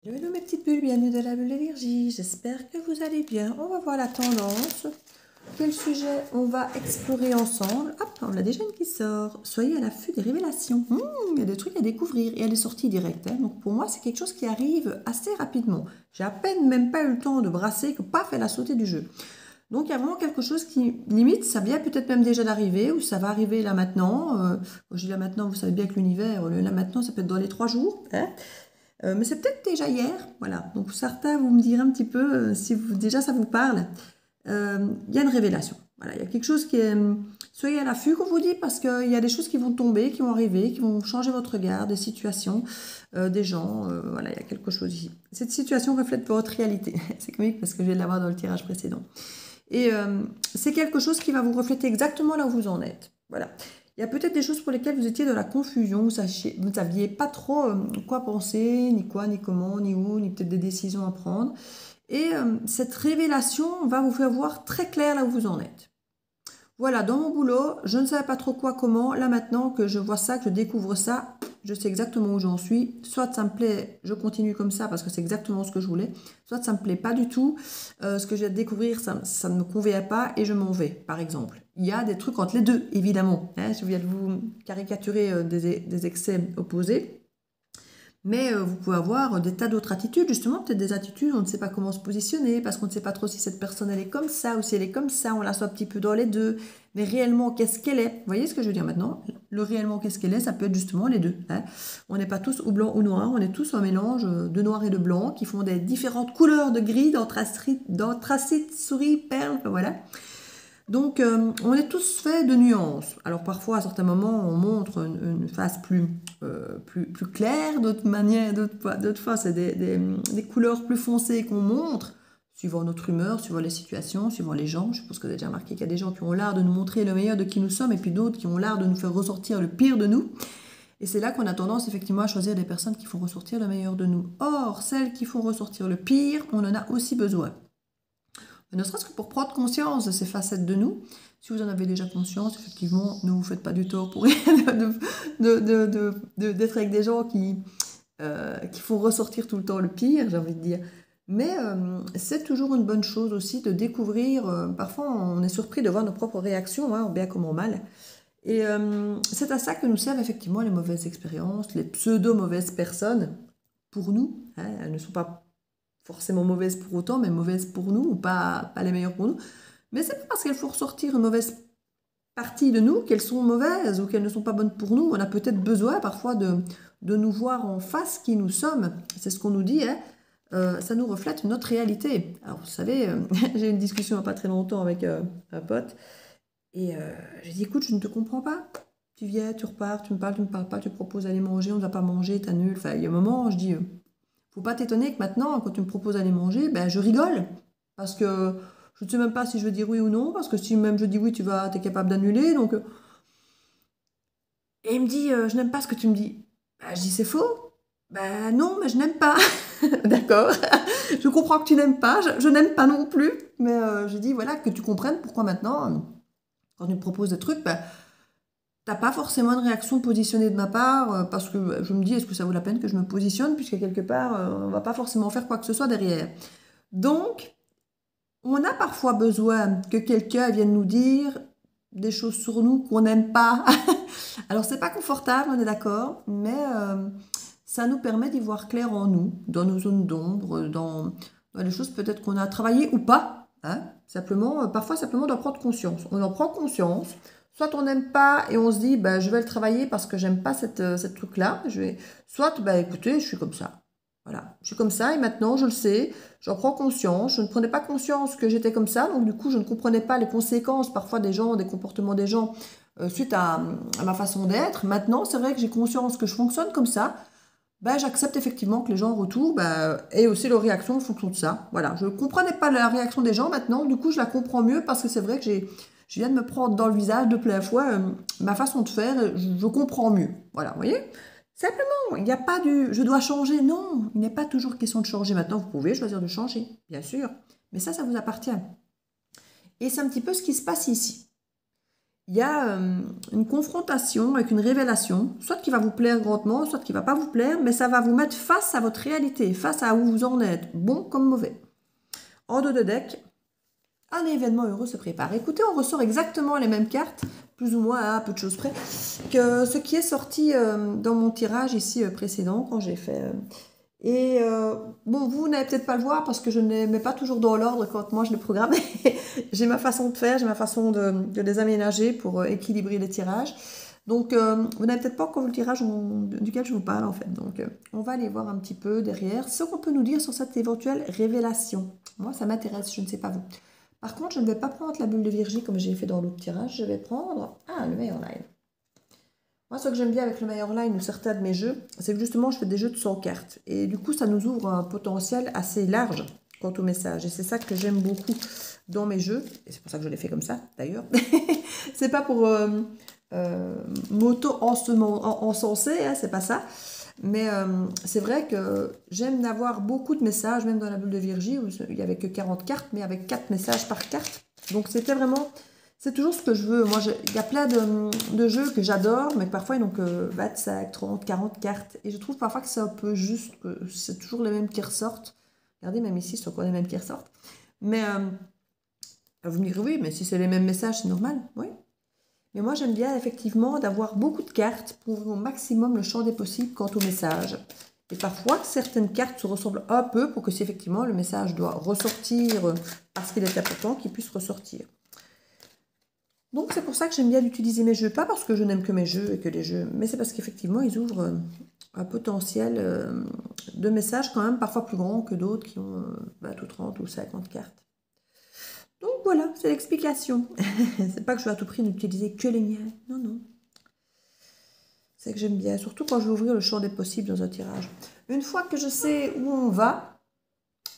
Hello mes petites bulles, bienvenue dans la bulle de Virgie, j'espère que vous allez bien. On va voir la tendance, quel sujet on va explorer ensemble. Hop, on a déjà une qui sort. Soyez à l'affût des révélations. Il y a des trucs à découvrir et elle est sortie directe. Donc pour moi c'est quelque chose qui arrive assez rapidement. J'ai à peine même pas eu le temps de brasser que paf, elle a sauté du jeu. Donc il y a vraiment quelque chose qui, limite, ça vient peut-être même déjà d'arriver ou ça va arriver là maintenant. Quand je dis là maintenant, vous savez bien que l'univers, le là maintenant, ça peut être dans les 3 jours. Mais c'est peut-être déjà hier, voilà. Donc certains, vous me direz un petit peu si déjà ça vous parle. Il y a une révélation. Voilà, il y a quelque chose qui est... Soyez à l'affût, qu'on vous dit, parce qu'il y a des choses qui vont tomber, qui vont arriver, qui vont changer votre regard, des situations, des gens. Voilà, il y a quelque chose ici. Cette situation reflète votre réalité. C'est comique parce que je viens de l'avoir dans le tirage précédent. Et c'est quelque chose qui va vous refléter exactement là où vous en êtes. Voilà. Il y a peut-être des choses pour lesquelles vous étiez dans la confusion, vous ne saviez pas trop quoi penser, ni quoi, ni comment, ni où, ni peut-être des décisions à prendre. Et cette révélation va vous faire voir très clair là où vous en êtes. Voilà, dans mon boulot, je ne savais pas trop quoi, comment. Là maintenant que je vois ça, que je découvre ça, je sais exactement où j'en suis. Soit ça me plaît, je continue comme ça parce que c'est exactement ce que je voulais. Soit ça me plaît pas du tout. Ce que je viens de découvrir, ça ne me convient pas et je m'en vais, par exemple. Il y a des trucs entre les deux, évidemment. Je viens de vous caricaturer des excès opposés. Mais vous pouvez avoir des tas d'autres attitudes, justement, peut-être des attitudes, on ne sait pas comment se positionner, parce qu'on ne sait pas trop si cette personne elle est comme ça ou si elle est comme ça, on la soit un petit peu dans les deux, mais réellement qu'est-ce qu'elle est? Vous voyez ce que je veux dire maintenant? Le réellement qu'est-ce qu'elle est, ça peut être justement les deux. On n'est pas tous ou blanc ou noir, on est tous un mélange de noir et de blanc qui font des différentes couleurs de gris, d'anthracite, souris, perles, voilà. Donc, on est tous faits de nuances. Alors, parfois, à certains moments, on montre une face plus claire, d'autres fois, c'est des couleurs plus foncées qu'on montre, suivant notre humeur, suivant les situations, suivant les gens. Je pense que vous avez déjà remarqué qu'il y a des gens qui ont l'art de nous montrer le meilleur de qui nous sommes, et puis d'autres qui ont l'art de nous faire ressortir le pire de nous. Et c'est là qu'on a tendance, effectivement, à choisir des personnes qui font ressortir le meilleur de nous. Or, celles qui font ressortir le pire, on en a aussi besoin. Ne serait-ce que pour prendre conscience de ces facettes de nous. Si vous en avez déjà conscience, effectivement, ne vous faites pas du tort pour rien d'être avec des gens qui font ressortir tout le temps le pire, j'ai envie de dire. Mais c'est toujours une bonne chose aussi de découvrir, parfois on est surpris de voir nos propres réactions, en bien comme en mal. Et c'est à ça que nous servent effectivement les mauvaises expériences, les pseudo-mauvaises personnes, pour nous. Elles ne sont pas forcément mauvaises pour autant, mais mauvaises pour nous, ou pas les meilleures pour nous. Mais c'est pas parce qu'elles font ressortir une mauvaise partie de nous qu'elles sont mauvaises ou qu'elles ne sont pas bonnes pour nous. On a peut-être besoin parfois de nous voir en face qui nous sommes. C'est ce qu'on nous dit, ça nous reflète notre réalité. Alors vous savez, j'ai eu une discussion il n'y a pas très longtemps avec un pote, et j'ai dit, écoute, je ne te comprends pas. Tu viens, tu repars, tu me parles pas, tu proposes d'aller manger, on ne va pas manger, t'annules. Enfin, il y a un moment, je dis... Faut pas t'étonner que maintenant, quand tu me proposes d'aller manger, ben, je rigole. Parce que je ne sais même pas si je veux dire oui ou non. Parce que si même je dis oui, t'es capable d'annuler. Donc, et il me dit, je n'aime pas ce que tu me dis. Ben, je dis, c'est faux. Ben non, mais je n'aime pas. D'accord. Je comprends que tu n'aimes pas. Je n'aime pas non plus. Mais je dis, voilà, que tu comprennes pourquoi maintenant, quand tu me proposes des trucs, ben, t'as pas forcément une réaction positionnée de ma part, parce que je me dis, est-ce que ça vaut la peine que je me positionne, puisque quelque part, on va pas forcément faire quoi que ce soit derrière. Donc, on a parfois besoin que quelqu'un vienne nous dire des choses sur nous qu'on n'aime pas. Alors, c'est pas confortable, on est d'accord, mais ça nous permet d'y voir clair en nous, dans nos zones d'ombre, dans les choses peut-être qu'on a travaillées ou pas. Simplement, parfois, simplement d'en prendre conscience. On en prend conscience. Soit on n'aime pas et on se dit, ben, je vais le travailler parce que j'aime pas cette truc-là. Soit, ben, écoutez, je suis comme ça. Voilà, je suis comme ça et maintenant je le sais, j'en prends conscience. Je ne prenais pas conscience que j'étais comme ça, donc du coup je ne comprenais pas les conséquences parfois des gens, des comportements des gens suite à ma façon d'être. Maintenant, c'est vrai que j'ai conscience que je fonctionne comme ça. Ben, j'accepte effectivement que les gens en retour aient aussi leur réaction en fonction de ça. Voilà, je ne comprenais pas la réaction des gens maintenant, du coup je la comprends mieux parce que c'est vrai que je viens de me prendre dans le visage de plein fouet ma façon de faire, je comprends mieux. Voilà, vous voyez? Simplement, il n'y a pas du je dois changer. Non, il n'est pas toujours question de changer. Maintenant, vous pouvez choisir de changer, bien sûr. Mais ça vous appartient. Et c'est un petit peu ce qui se passe ici. il y a une confrontation avec une révélation, soit qui va vous plaire grandement, soit qui ne va pas vous plaire, mais ça va vous mettre face à votre réalité, face à où vous en êtes, bon comme mauvais. En dos de deck, un événement heureux se prépare. Écoutez, on ressort exactement les mêmes cartes, plus ou moins à peu de choses près, que ce qui est sorti dans mon tirage ici précédent, quand j'ai fait... bon, vous n'allez peut-être pas le voir parce que je ne les mets pas toujours dans l'ordre quand moi je les programme. J'ai ma façon de faire, j'ai ma façon de les aménager pour équilibrer les tirages. Donc, vous n'avez peut-être pas encore vu le tirage duquel je vous parle en fait. Donc, on va aller voir un petit peu derrière ce qu'on peut nous dire sur cette éventuelle révélation. Moi, ça m'intéresse, je ne sais pas vous. Par contre, je ne vais pas prendre la bulle de Virgie comme j'ai fait dans l'autre tirage. Je vais prendre le meilleur line. Moi, ce que j'aime bien avec le meilleur line ou certains de mes jeux, c'est que justement, je fais des jeux de 100 cartes. Et du coup, ça nous ouvre un potentiel assez large quant au message. Et c'est ça que j'aime beaucoup dans mes jeux. Et c'est pour ça que je l'ai fait comme ça, d'ailleurs. C'est pas pour m'auto-encenser, hein, c'est pas ça. Mais c'est vrai que j'aime avoir beaucoup de messages, même dans la bulle de Virgie, où il n'y avait que 40 cartes, mais avec 4 messages par carte. Donc c'était vraiment... C'est toujours ce que je veux. Moi, il y a plein de jeux que j'adore, mais que parfois, ils n'ont que 25, 30, 40 cartes. Et je trouve parfois que c'est un peu juste, que c'est toujours les mêmes qui ressortent. Regardez, même ici, c'est encore les mêmes qui ressortent. Mais vous me direz, oui, mais si c'est les mêmes messages, c'est normal. Oui. Mais moi, j'aime bien, effectivement, d'avoir beaucoup de cartes pour ouvrir au maximum le champ des possibles quant au message. Et parfois, certaines cartes se ressemblent un peu pour que si effectivement le message doit ressortir parce qu'il est important, qu'il puisse ressortir. Donc c'est pour ça que j'aime bien utiliser mes jeux, pas parce que je n'aime que mes jeux et que les jeux, mais c'est parce qu'effectivement ils ouvrent un potentiel de messages quand même parfois plus grand que d'autres qui ont 20 ou 30 ou 50 cartes. Donc voilà, c'est l'explication. C'est pas que je veux à tout prix n'utiliser que les miens, non, non. C'est que j'aime bien, surtout quand je veux ouvrir le champ des possibles dans un tirage. Une fois que je sais où on va,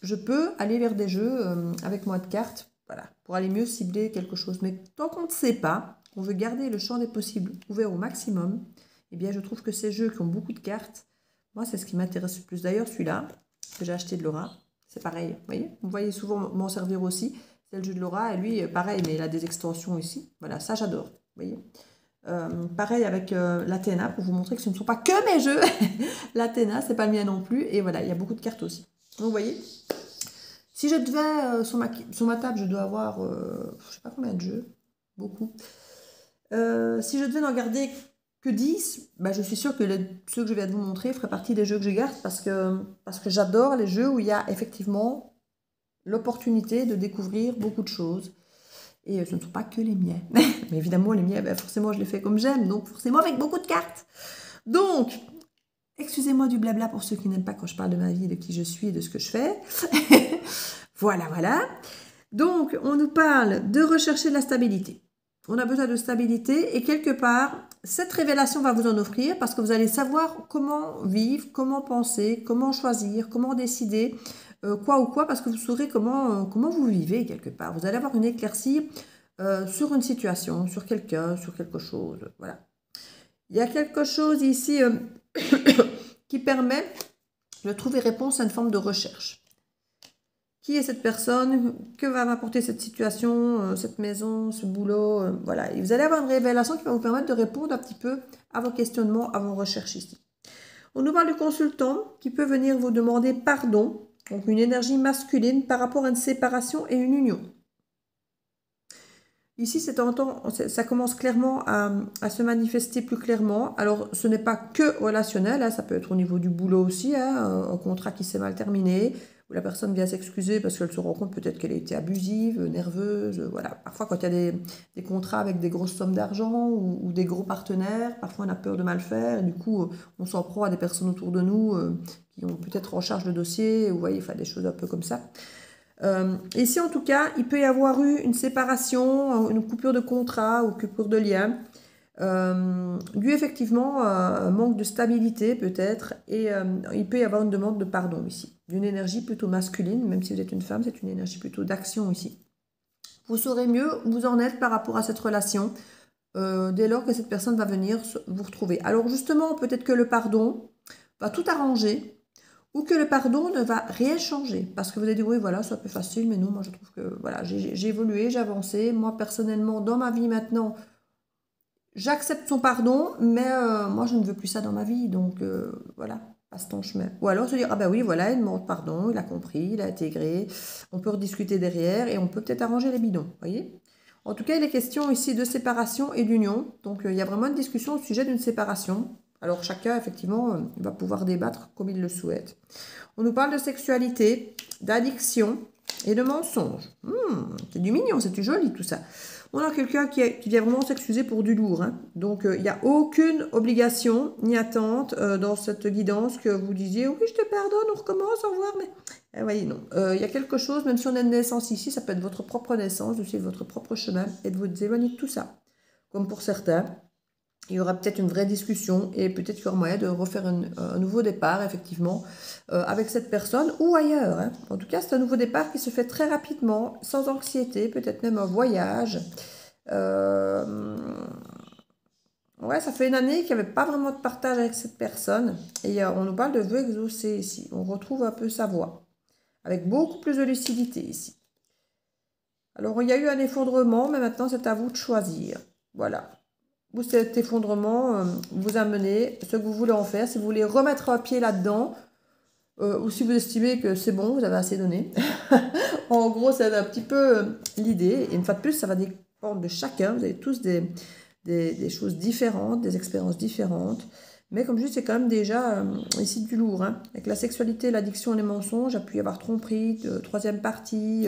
je peux aller vers des jeux avec moins de cartes. Voilà, pour aller mieux cibler quelque chose. Mais tant qu'on ne sait pas, qu'on veut garder le champ des possibles ouvert au maximum, eh bien, je trouve que ces jeux qui ont beaucoup de cartes, moi, c'est ce qui m'intéresse le plus. D'ailleurs, celui-là, que j'ai acheté de Laura, c'est pareil. Vous voyez souvent m'en servir aussi. C'est le jeu de Laura, et lui, pareil, mais il a des extensions ici. Voilà, ça, j'adore. Vous voyez. Pareil avec l'Athéna, pour vous montrer que ce ne sont pas que mes jeux. L'Athéna, c'est pas le mien non plus. Et voilà, il y a beaucoup de cartes aussi. Donc, vous voyez. Si je devais, sur ma table, je dois avoir, je ne sais pas combien de jeux, beaucoup. Si je devais n'en garder que 10, bah, je suis sûre que ceux que je viens de vous montrer feraient partie des jeux que je garde parce que j'adore les jeux où il y a effectivement l'opportunité de découvrir beaucoup de choses. Et ce ne sont pas que les miens. Mais évidemment, les miens, ben, forcément, je les fais comme j'aime, donc forcément avec beaucoup de cartes. Donc, excusez-moi du blabla pour ceux qui n'aiment pas quand je parle de ma vie, de qui je suis et de ce que je fais. Voilà, voilà. Donc, on nous parle de rechercher de la stabilité. On a besoin de stabilité et quelque part, cette révélation va vous en offrir parce que vous allez savoir comment vivre, comment penser, comment choisir, comment décider, quoi ou quoi, parce que vous saurez comment vous vivez quelque part. Vous allez avoir une éclaircie sur une situation, sur quelqu'un, sur quelque chose. Voilà. Il y a quelque chose ici qui permet de trouver réponse à une forme de recherche. Qui est cette personne? Que va m'apporter cette situation, cette maison, ce boulot? Voilà. Et vous allez avoir une révélation qui va vous permettre de répondre un petit peu à vos questionnements, à vos recherches ici. On nous parle du consultant qui peut venir vous demander pardon, donc une énergie masculine par rapport à une séparation et une union. Ici, ça commence clairement à se manifester plus clairement. Alors, ce n'est pas que relationnel, hein, ça peut être au niveau du boulot aussi, hein, un contrat qui s'est mal terminé, où la personne vient s'excuser parce qu'elle se rend compte peut-être qu'elle a été abusive, nerveuse, voilà. Parfois, quand il y a des contrats avec des grosses sommes d'argent ou des gros partenaires, parfois on a peur de mal faire, et du coup, on s'en prend à des personnes autour de nous qui ont peut-être en charge le dossier, vous voyez, enfin, des choses un peu comme ça. Ici, en tout cas, il peut y avoir eu une séparation, une coupure de contrat ou coupure de lien, dû effectivement à un manque de stabilité peut-être, et il peut y avoir une demande de pardon ici, d'une énergie plutôt masculine, même si vous êtes une femme, c'est une énergie plutôt d'action ici. Vous saurez mieux où vous en êtes par rapport à cette relation, dès lors que cette personne va venir vous retrouver. Alors justement, peut-être que le pardon va tout arranger, ou que le pardon ne va rien changer. Parce que vous allez dire, oui, voilà, c'est un peu facile, mais non, moi je trouve que voilà, j'ai évolué, j'ai avancé. Moi, personnellement, dans ma vie maintenant, j'accepte son pardon, mais moi je ne veux plus ça dans ma vie, donc voilà, passe ton chemin. Ou alors se dire, ah ben oui, voilà, il demande pardon, il a compris, il a intégré, on peut rediscuter derrière et on peut peut-être arranger les bidons, voyez. En tout cas, il est question ici de séparation et d'union, donc il y a vraiment une discussion au sujet d'une séparation. Alors chacun, effectivement, va pouvoir débattre comme il le souhaite. On nous parle de sexualité, d'addiction et de mensonge. C'est du mignon, c'est du joli tout ça. On a quelqu'un qui vient vraiment s'excuser pour du lourd. Hein. Donc, il n'y a aucune obligation ni attente dans cette guidance que vous disiez « Oui, je te pardonne, on recommence, au revoir. » Mais voyez, non. Il y a quelque chose, même si on a une naissance ici, ça peut être votre propre naissance, de suivre votre propre chemin et de vous éloigner de tout ça. Comme pour certains, il y aura peut-être une vraie discussion et peut-être qu'il y aura moyen de refaire un nouveau départ, effectivement, avec cette personne ou ailleurs. Hein. En tout cas, c'est un nouveau départ qui se fait très rapidement, sans anxiété, peut-être même un voyage. Ouais, ça fait une année qu'il n'y avait pas vraiment de partage avec cette personne. Et on nous parle de vœux exaucés ici. On retrouve un peu sa voix, avec beaucoup plus de lucidité ici. Alors, il y a eu un effondrement, mais maintenant, c'est à vous de choisir. Voilà. Où cet effondrement vous amenez, ce que vous voulez en faire, si vous voulez remettre un pied là-dedans, ou si vous estimez que c'est bon, vous avez assez donné. En gros, c'est un petit peu l'idée. Et une fois de plus, ça va dépendre de chacun. Vous avez tous des choses différentes, des expériences différentes. Mais comme je dis, c'est quand même déjà ici du lourd. Hein. Avec la sexualité, l'addiction et les mensonges, il y a pu y avoir tromperie, troisième partie...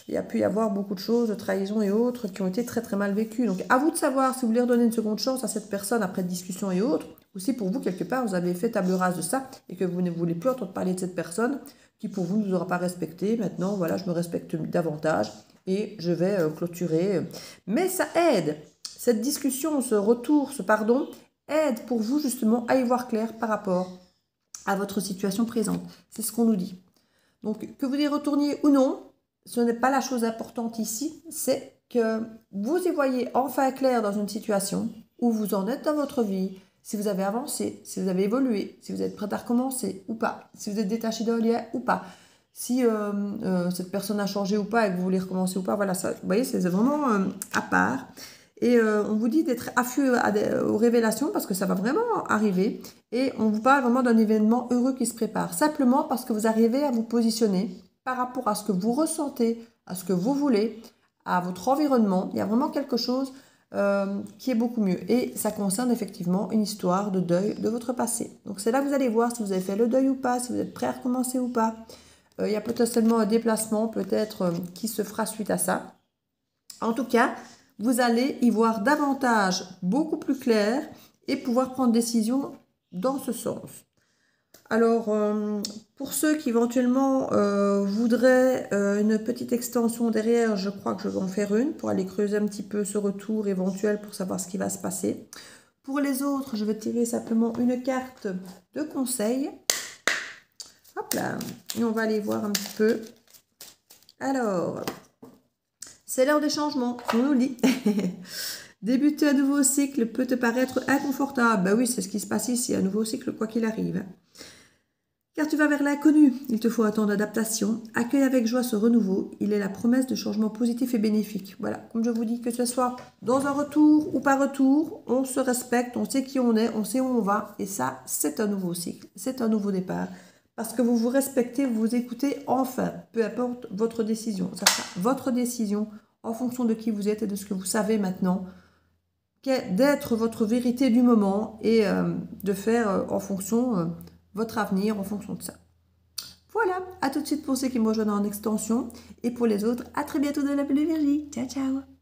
il y a pu y avoir beaucoup de choses, de trahison et autres, qui ont été très très mal vécues. Donc à vous de savoir si vous voulez redonner une seconde chance à cette personne après discussion et autres, ou si pour vous, quelque part, vous avez fait table rase de ça et que vous ne voulez plus entendre parler de cette personne qui pour vous ne vous aura pas respecté. Maintenant, voilà, je me respecte davantage et je vais clôturer. Mais ça aide. Cette discussion, ce retour, ce pardon, aide pour vous justement à y voir clair par rapport à votre situation présente. C'est ce qu'on nous dit. Donc que vous y retourniez ou non, ce n'est pas la chose importante ici, c'est que vous y voyez enfin clair dans une situation où vous en êtes dans votre vie, si vous avez avancé, si vous avez évolué, si vous êtes prêt à recommencer ou pas, si vous êtes détaché d'un lien ou pas, si cette personne a changé ou pas et que vous voulez recommencer ou pas, voilà, ça, vous voyez, c'est vraiment à part. Et on vous dit d'être affût aux révélations parce que ça va vraiment arriver. Et on vous parle vraiment d'un événement heureux qui se prépare. Simplement parce que vous arrivez à vous positionner par rapport à ce que vous ressentez, à ce que vous voulez, à votre environnement. Il y a vraiment quelque chose qui est beaucoup mieux. Et ça concerne effectivement une histoire de deuil de votre passé. Donc c'est là que vous allez voir si vous avez fait le deuil ou pas, si vous êtes prêt à recommencer ou pas. Il y a potentiellement un déplacement peut-être qui se fera suite à ça. En tout cas, vous allez y voir davantage, beaucoup plus clair et pouvoir prendre décision dans ce sens. Alors, pour ceux qui éventuellement voudraient une petite extension derrière, je crois que je vais en faire une pour aller creuser un petit peu ce retour éventuel pour savoir ce qui va se passer. Pour les autres, je vais tirer simplement une carte de conseil. Hop là, et on va aller voir un petit peu. Alors... c'est l'heure des changements, on nous le dit. Débuter un nouveau cycle peut te paraître inconfortable. Ben oui, c'est ce qui se passe ici, un nouveau cycle quoi qu'il arrive. Car tu vas vers l'inconnu, il te faut un temps d'adaptation. Accueille avec joie ce renouveau, il est la promesse de changements positifs et bénéfiques. Voilà, comme je vous dis, que ce soit dans un retour ou pas retour, on se respecte, on sait qui on est, on sait où on va. Et ça, c'est un nouveau cycle, c'est un nouveau départ. Parce que vous vous respectez, vous vous écoutez enfin, peu importe votre décision. Ça sera votre décision en fonction de qui vous êtes et de ce que vous savez maintenant, d'être votre vérité du moment et de faire en fonction votre avenir, en fonction de ça. Voilà, à tout de suite pour ceux qui me rejoignent en extension et pour les autres, à très bientôt dans la Bulle de Virgie. Ciao, ciao.